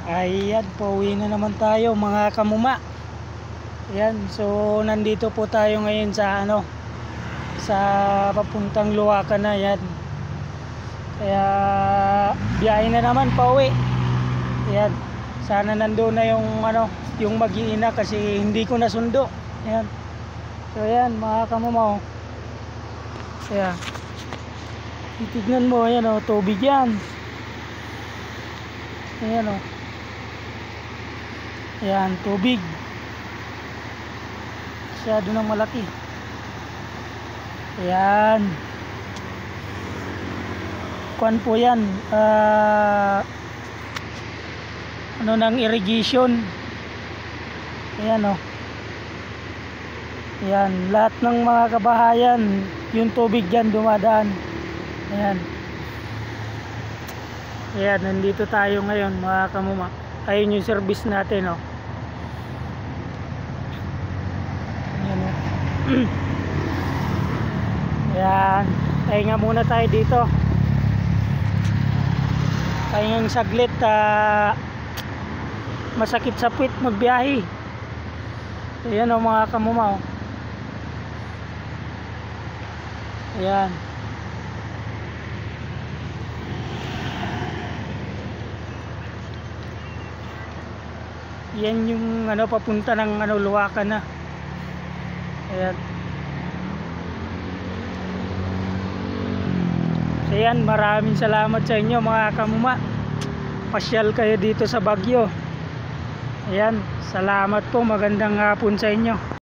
Ayan, pauwi na naman tayo mga kamuma. Ayan, so nandito po tayo ngayon sa sa papuntang Luwakan na. Ayan. Kaya biyahe na naman pauwi. Ayan. Sana nandoon na yung mag-iina kasi hindi ko nasundo. Ayan. So ayan mga kamuma. Ayan. Titignan mo, ayan tubig yan. Ayan Ayan, tubig. Masyado nang malaki. Ayan. Kuan po yan. Ng irrigation. Ayan Ayan, lahat ng mga kabahayan, yung tubig dyan dumadaan. Ayan. Ayan, nandito tayo ngayon mga kamuma. Ayun yung service natin Ayan Ayan, pahinga muna tayo dito. Pahingang saglit. Masakit sa puwit magbiyahe. Ayan mga kamuma Ayan. Yan yung papunta ng Luwakan na. Ayan. So yan, maraming salamat sa inyo mga kamuma. Pasyal kayo dito sa Baguio. Ayan, salamat po, magandang hapon sa inyo.